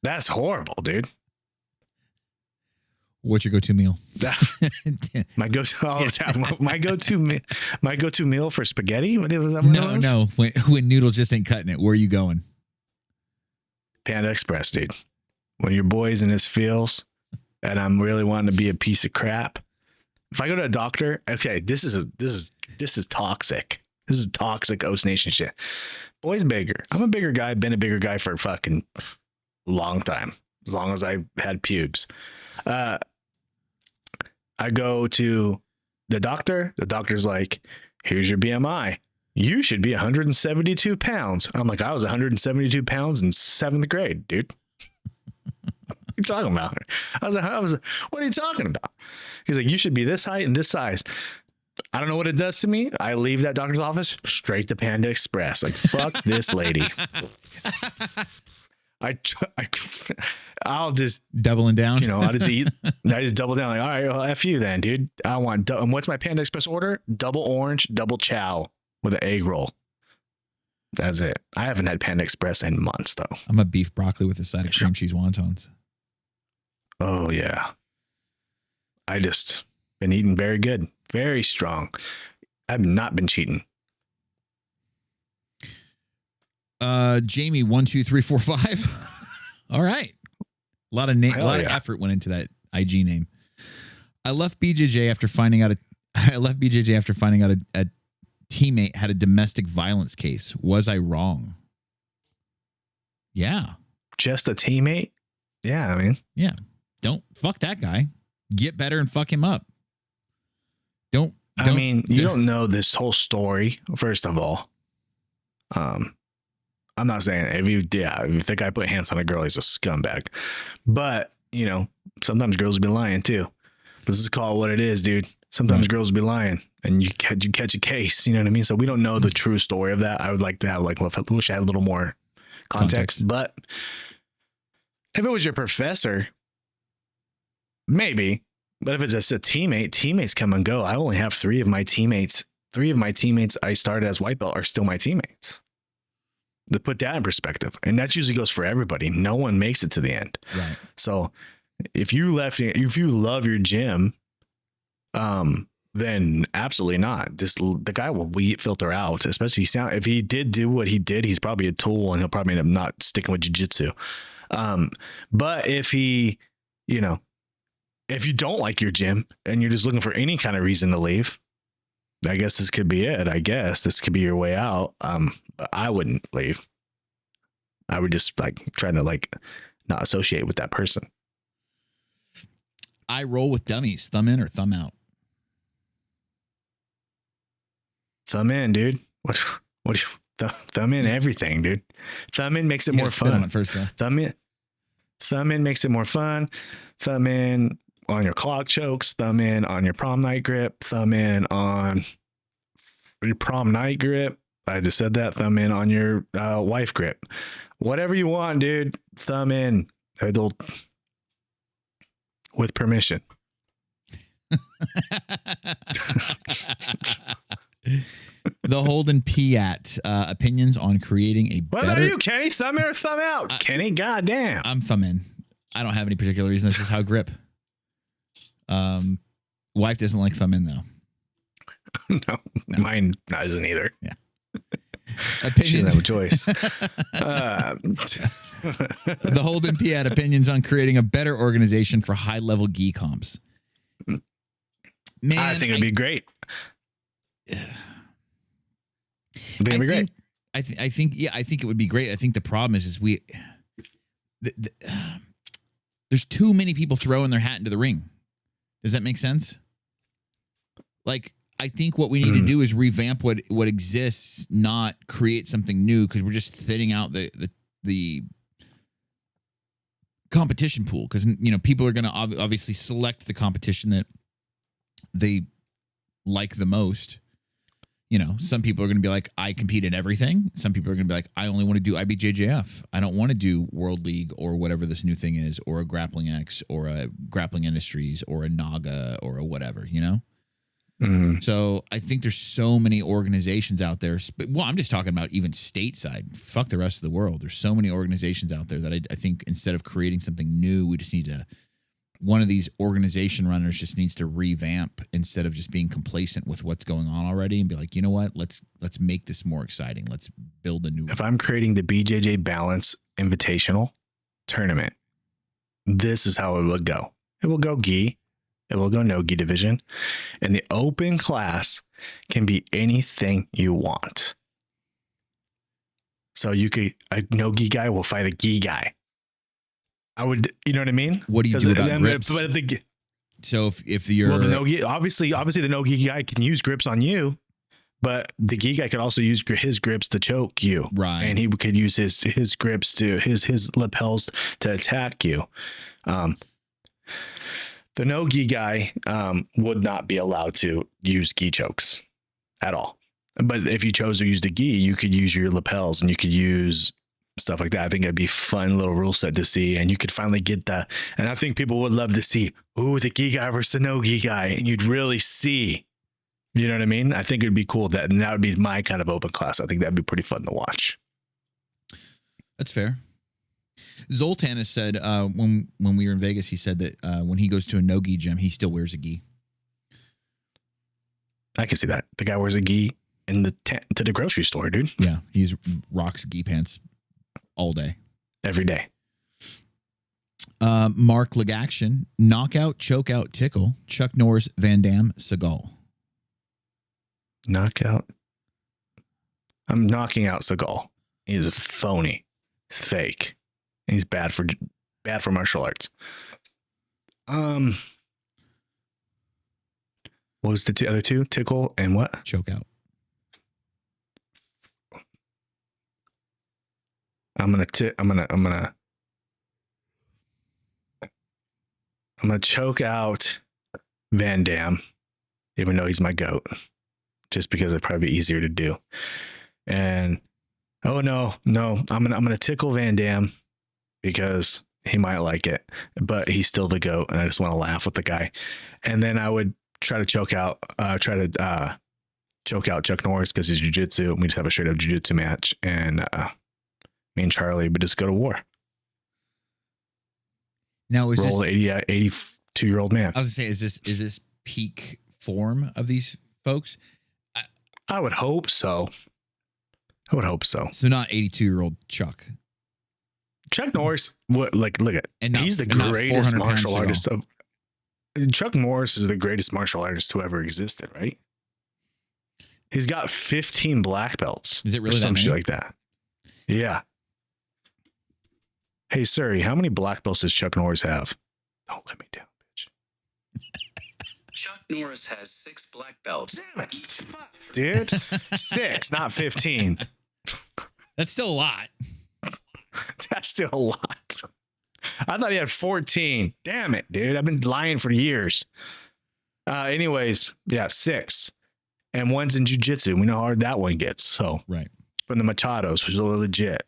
That's horrible, dude. What's your go-to meal? My go-to meal for spaghetti? Was that No. When noodles just ain't cutting it, where are you going? Panda Express, dude. When your boy's in his feels and I'm really wanting to be a piece of crap. If I go to a doctor, okay, this is toxic. This is toxic Oast Nation shit. Boy's bigger. I'm a bigger guy, been a bigger guy for a fucking long time. As long as I had pubes. I go to the doctor. The doctor's like, here's your BMI. You should be 172 pounds. I'm like, I was 172 pounds in 7th grade, dude. What are you talking about? I was what are you talking about? He's like, you should be this height and this size. I don't know what it does to me. I leave that doctor's office straight to Panda Express. Like, fuck this lady. I'll just doubling down. You know, I just double down. Like, all right, well, F you then, dude. I want, what's my Panda Express order? Double orange, double chow with an egg roll. That's it. I haven't had Panda Express in months, though. I'm a beef broccoli with a side of cream cheese wontons. Oh, yeah. I just been eating very good, very strong. I've not been cheating. Jamie, 1, 2, 3, 4, 5. All right. A lot of effort went into that IG name. I left BJJ after finding out a teammate had a domestic violence case. Was I wrong? Yeah. Just a teammate? Yeah, I mean. Yeah. Don't fuck that guy. Get better and fuck him up. You don't know this whole story, first of all. I'm not saying if the guy put hands on a girl, he's a scumbag. But, you know, sometimes girls be lying too. Let's just call it what it is, dude. Sometimes girls be lying and you catch a case, you know what I mean? So we don't know the true story of that. I would like to have I wish I had a little more context. But if it was your professor, maybe. But if it's just a teammate, teammates come and go. I only have 3 of my teammates. 3 of my teammates I started as white belt are still my teammates. To put that in perspective. And that usually goes for everybody. No one makes it to the end. Right. So if you love your gym, then absolutely not. The guy will filter out, especially if he did do what he did, he's probably a tool and he'll probably end up not sticking with jiu-jitsu. But if he, if you don't like your gym and you're just looking for any kind of reason to leave, I guess this could be it. I guess this could be your way out. But I wouldn't leave. I would just try to not associate with that person. I roll with dummies. Thumb in or thumb out? Thumb in, dude. What thumb in everything, dude. Thumb in makes it more fun. On it first, though. Thumb in makes it more fun. Thumb in on your clock chokes. Thumb in on your prom night grip. Thumb in on your prom night grip. I just said that. Thumb in on your wife grip. Whatever you want, dude. Thumb in. With permission. The Holden Piat opinions on creating a better... What are you, Kenny? Thumb in or thumb out? Kenny, goddamn. I'm thumb in. I don't have any particular reason. That's just how I grip. Wife doesn't like thumb in, though. No, mine doesn't either. Yeah. She didn't have a choice. The Holden P had opinions on creating a better organization for high-level gi comps. Man, I think it'd be great. I think it'd be great. I think it would be great. I think the problem is there's too many people throwing their hat into the ring. Does that make sense? Like, I think what we need to do is revamp what exists, not create something new, because we're just thinning out the competition pool. Because, you know, people are going to obviously select the competition that they like the most. You know, some people are going to be like, I compete in everything. Some people are going to be like, I only want to do IBJJF. I don't want to do World League or whatever this new thing is, or a Grappling X, or a Grappling Industries, or a Naga, or a whatever, you know? So I think there's so many organizations out there. Well, I'm just talking about even stateside. Fuck the rest of the world. There's so many organizations out there that I think instead of creating something new, we just need to, one of these organization runners just needs to revamp instead of just being complacent with what's going on already and be like, you know what, let's make this more exciting. Let's build a new. If I'm creating the BJJ Balance Invitational Tournament, this is how it will go. It will go gi. It will go no gi division. And the open class can be anything you want. So you could, a no gi guy will fight a gi guy. I would, you know what I mean? What do you do about grips? So if you're, well, the no gi, obviously the no gi guy can use grips on you, but the gi guy could also use his grips to choke you, right? And he could use his grips to his lapels to attack you. The no gi guy would not be allowed to use gi chokes at all. But if you chose to use the gi, you could use your lapels and you could use stuff like that. I think it'd be a fun little rule set to see, and you could finally get that. And I think people would love to see, ooh, the gi guy versus the no gi guy, and you'd really see, you know what I mean? I think it'd be cool and that would be my kind of open class. I think that'd be pretty fun to watch. That's fair. Zoltan has said when we were in Vegas, he said that when he goes to a no-gi gym, he still wears a gi. I can see that. The guy wears a gi in to the grocery store, dude. Yeah, he's rocks gi pants all day. Every day. Mark Legaction, knockout, chokeout, tickle, Chuck Norris, Van Damme, Seagal. Knockout. I'm knocking out Seagal. He's a phony. He's fake. He's bad for martial arts. What was the other two? Tickle and what? Chokeout. I'm gonna choke out Van Damme, even though he's my GOAT, just because it'd probably be easier to do. And oh no, I'm gonna tickle Van Damme because he might like it, but he's still the GOAT, and I just want to laugh with the guy. And then I would try to choke out Chuck Norris because he's jiu-jitsu, and we just have a straight up jiu-jitsu match, and me and Charlie would just go to war. Now is roll this 82-year-old man? I was gonna say, is this peak form of these folks? I would hope so. So not 82-year-old Chuck. Chuck Norris, look at, and he's the greatest martial artist of. Chuck Norris is the greatest martial artist who ever existed, right? He's got 15 black belts. Is it really some that shit many? like that? Yeah. Hey, Siri, how many black belts does Chuck Norris have? Don't let me down, bitch. Chuck Norris has 6 black belts. Damn it. Dude, 6, not 15. That's still a lot. That's still a lot. I thought he had 14. Damn it, dude. I've been lying for years. Anyways, yeah, 6. And one's in jiu-jitsu. We know how hard that one gets. So, right. From the Machados, which is legit.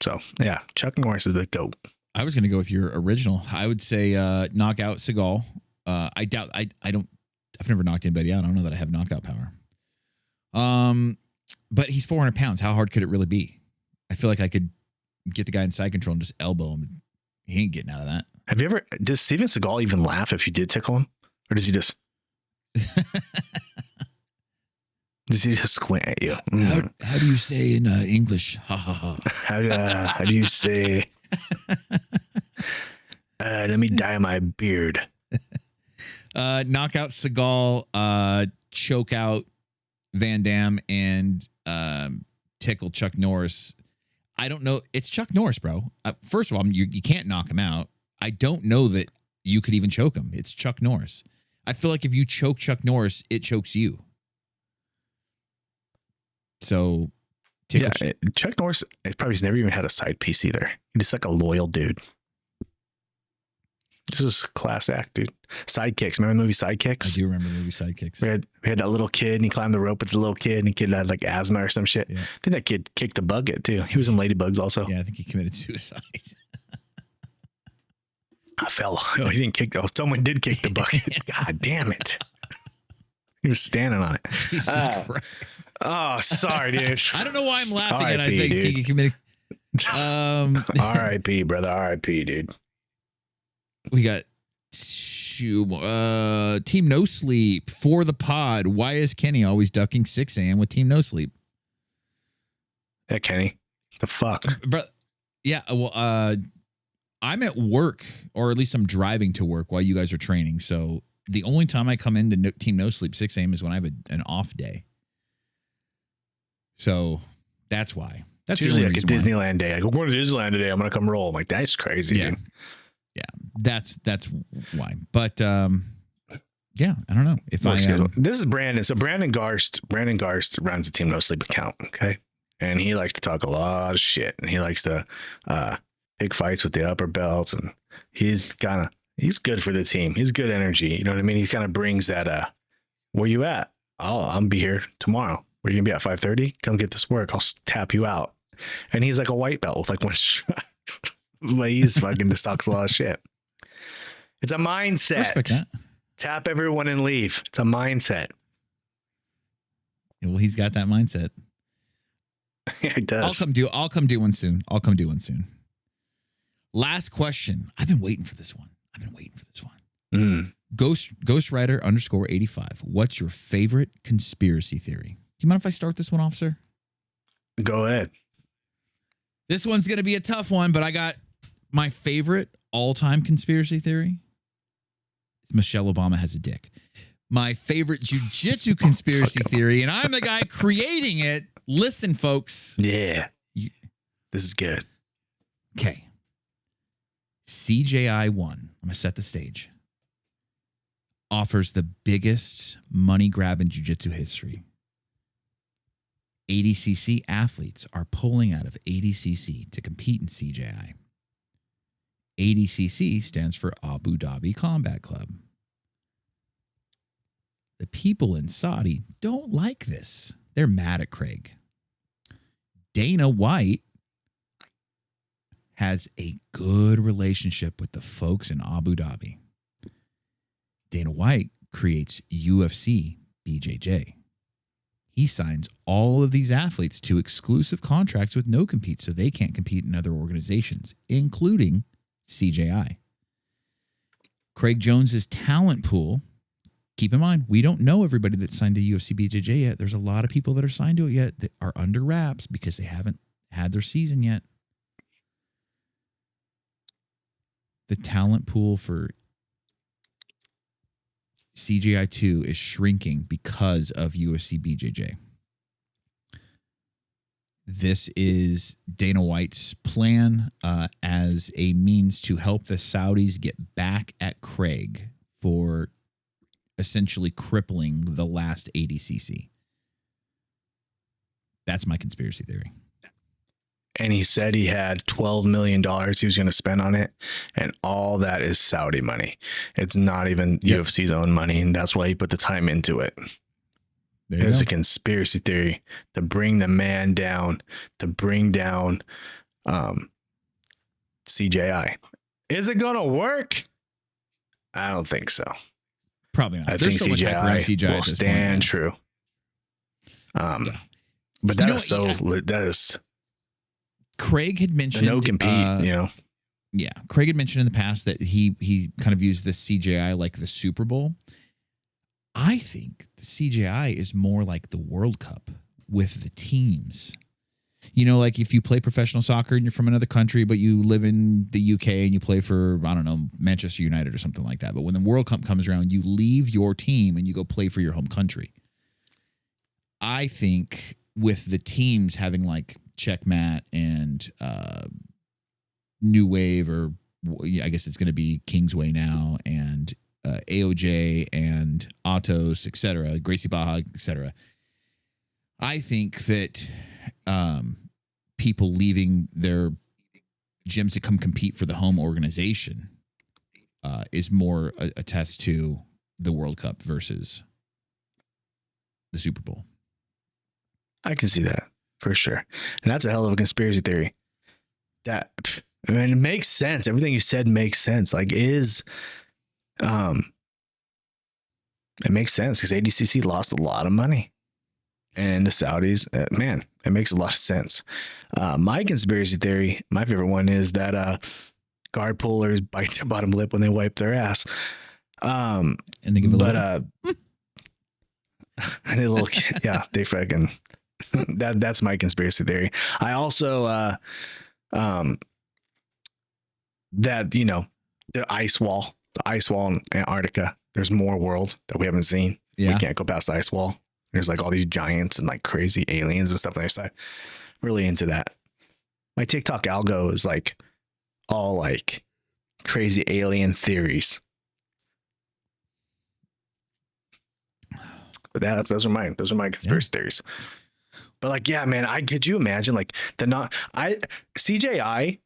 So, yeah, Chuck Norris is the GOAT. I was going to go with your original. I would say knockout Seagal. I doubt I've never knocked anybody out. I don't know that I have knockout power. But he's 400 pounds. How hard could it really be? I feel like I could get the guy in side control and just elbow him. He ain't getting out of that. Have you ever, does Steven Seagal even laugh if you did tickle him? Or does he just? Does he just squint at you? How do you say in English? Ha ha ha. How do you say? Let me dye my beard. Knockout Seagal, choke out Van Damme, and tickle Chuck Norris. I don't know. It's Chuck Norris, bro. First of all, you can't knock him out. I don't know that you could even choke him. It's Chuck Norris. I feel like if you choke Chuck Norris, it chokes you. So, Chuck Norris probably has never even had a side piece either. He's just like a loyal dude. This is a class act, dude. Sidekicks. Remember the movie Sidekicks? I do remember the movie Sidekicks. We had that little kid, and he climbed the rope with the little kid, and the kid had like asthma or some shit. Yeah. I think that kid kicked the bucket too. He was in Ladybugs also. Yeah, I think he committed suicide. I fell. No, he didn't kick. Someone did kick the bucket. God damn it. He was standing on it. Jesus Christ. Oh, sorry, dude. I don't know why I'm laughing, and I R.I.P., think he committed. R.I.P., brother. R.I.P., dude. We got Team No Sleep for the pod. Why is Kenny always ducking 6 a.m. with Team No Sleep? Yeah, Kenny. The fuck? But yeah, well, I'm at work, or at least I'm driving to work while you guys are training. So the only time I come into Team No Sleep 6 a.m. is when I have an off day. So that's why. That's usually like a Disneyland day. Like, we're going to Disneyland today. I'm going to come roll. I'm like, that's crazy, dude. Yeah, that's why. But yeah, I don't know if this is Brandon. So Brandon Garst runs the Team No Sleep account. Okay, and he likes to talk a lot of shit, and he likes to pick fights with the upper belts, and he's good for the team. He's good energy. You know what I mean? He kind of brings that. Where you at? I'll be here tomorrow. Where you gonna be at 5:30? Come get this work. I'll tap you out. And he's like a white belt with like one strike. But he's fucking just talks a lot of shit. It's a mindset. Respect that. Tap everyone and leave. It's a mindset. Yeah, well, he's got that mindset. Yeah, he does. I'll come do one soon. Last question. I've been waiting for this one. Ghost Rider _85. What's your favorite conspiracy theory? Do you mind if I start this one off, sir? Go ahead. This one's going to be a tough one, but I got my favorite all-time conspiracy theory. Michelle Obama has a dick. My favorite jiu-jitsu conspiracy theory, and I'm the guy creating it. Listen, folks. Yeah. This is good. Okay. CJI 1. I'm going to set the stage. Offers the biggest money grab in jiu-jitsu history. ADCC athletes are pulling out of ADCC to compete in CJI. ADCC stands for Abu Dhabi Combat Club. The people in Saudi don't like this. They're mad at Craig. Dana White has a good relationship with the folks in Abu Dhabi. Dana White creates UFC BJJ. He signs all of these athletes to exclusive contracts with no compete, so they can't compete in other organizations, including CJI. Craig Jones's talent pool. Keep in mind, we don't know everybody that's signed to UFC BJJ yet. There's a lot of people that are signed to it yet that are under wraps because they haven't had their season yet. The talent pool for CJI 2 is shrinking because of UFC BJJ. This is Dana White's plan as a means to help the Saudis get back at Craig for essentially crippling the last ADCC. That's my conspiracy theory. And he said he had $12 million he was going to spend on it. And all that is Saudi money. It's not even UFC's own money. And that's why he put the time into it. It's a conspiracy theory to bring the man down, to bring down CJI. Is it going to work? I don't think so. Probably not. I There's think so much hype around CJI will stand true. But that is so... That is... Craig had mentioned no compete, Yeah, Craig had mentioned in the past that he kind of used the CJI like the Super Bowl. I think the CJI is more like the World Cup with the teams. You know, like if you play professional soccer and you're from another country, but you live in the UK and you play for, I don't know, Manchester United or something like that. But when the World Cup comes around, you leave your team and you go play for your home country. I think with the teams having like Checkmat and New Wave, or I guess it's going to be Kingsway now, and AOJ and Autos, etc., Gracie Baja, etc. I think that people leaving their gyms to come compete for the home organization is more attest to the World Cup versus the Super Bowl. I can see that for sure. And that's a hell of a conspiracy theory. That, I mean, it makes sense. Everything you said makes sense. Like, it makes sense because ADCC lost a lot of money. And the Saudis, man, it makes a lot of sense. My conspiracy theory, my favorite one, is that guard pullers bite their bottom lip when they wipe their ass. And they give a little. And a little, yeah, they fucking, that's my conspiracy theory. I also, that, you know, the ice wall in Antarctica, there's more world that we haven't seen. Yeah. We can't go past the ice wall. There's like all these giants and like crazy aliens and stuff on their side. Really into that. My TikTok algo is like all like crazy alien theories. But those are my conspiracy theories. But like, yeah, man, could you imagine like CJI,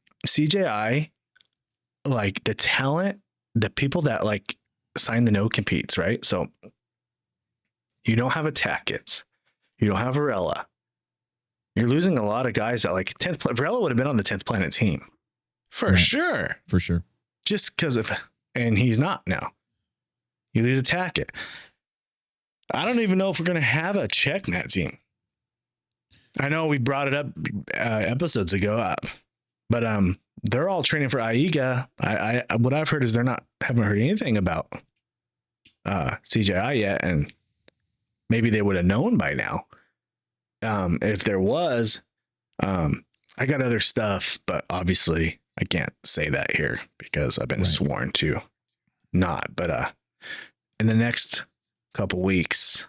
like the talent, the people that like sign the no competes, right? So you don't have Attackets, you don't have Varela. You're losing a lot of guys that like 10th. Varela would have been on the 10th Planet team for sure. For sure. Just because and he's not now. You lose Attackett. I don't even know if we're going to have a Checkmat team. I know we brought it up episodes ago, but they're all training for Aiga. What I've heard is haven't heard anything about CJI yet, and maybe they would have known by now. If there was, I got other stuff, but obviously I can't say that here because I've been sworn to not. But in the next couple weeks,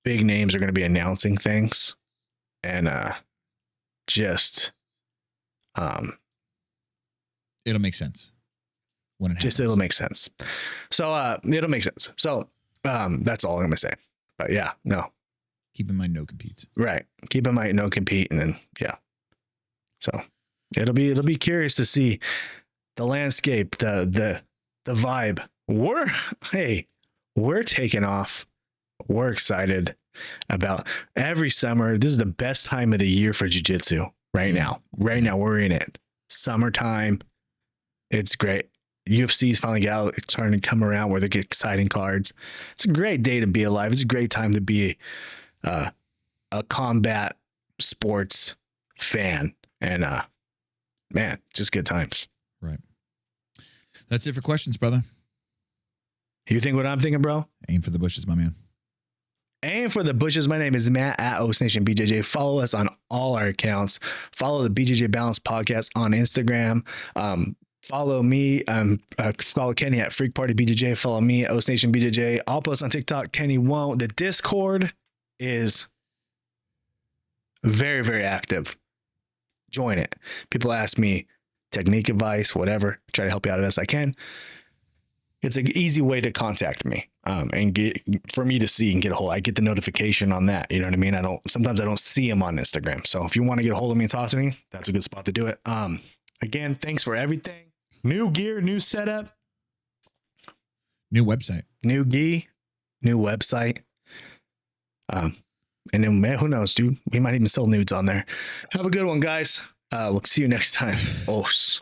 big names are going to be announcing things, and it'll make sense when it happens. It'll make sense. So it'll make sense. So that's all I'm going to say. But yeah, no. Keep in mind no competes. Right. Keep in mind no compete, and then yeah. So it'll be curious to see the landscape, the vibe. We're taking off. We're excited about every summer. This is the best time of the year for jiu-jitsu right now. Right now we're in it. Summertime. It's great. UFC is finally starting to come around where they get exciting cards. It's a great day to be alive. It's a great time to be a combat sports fan. And man, just good times. Right. That's it for questions, brother. You think what I'm thinking, bro? Aim for the bushes, my man. Aim for the bushes. My name is Matt at Nation BJJ. Follow us on all our accounts. Follow the BJJ Balance podcast on Instagram. Follow me. Follow Kenny at Freak Party BJJ. Follow me at Nation BJJ. I'll post on TikTok. Kenny won't. The Discord is very, very active. Join it. People ask me technique advice, whatever. Try to help you out as best I can. It's an easy way to contact me and for me to see and get a hold. I get the notification on that. You know what I mean? Sometimes I don't see them on Instagram. So if you want to get a hold of me and talk to me, that's a good spot to do it. Again, thanks for everything. New gear, new setup, new website, new gi, new website. And then, man, who knows, dude? We might even sell nudes on there. Have a good one, guys. We'll see you next time. Os.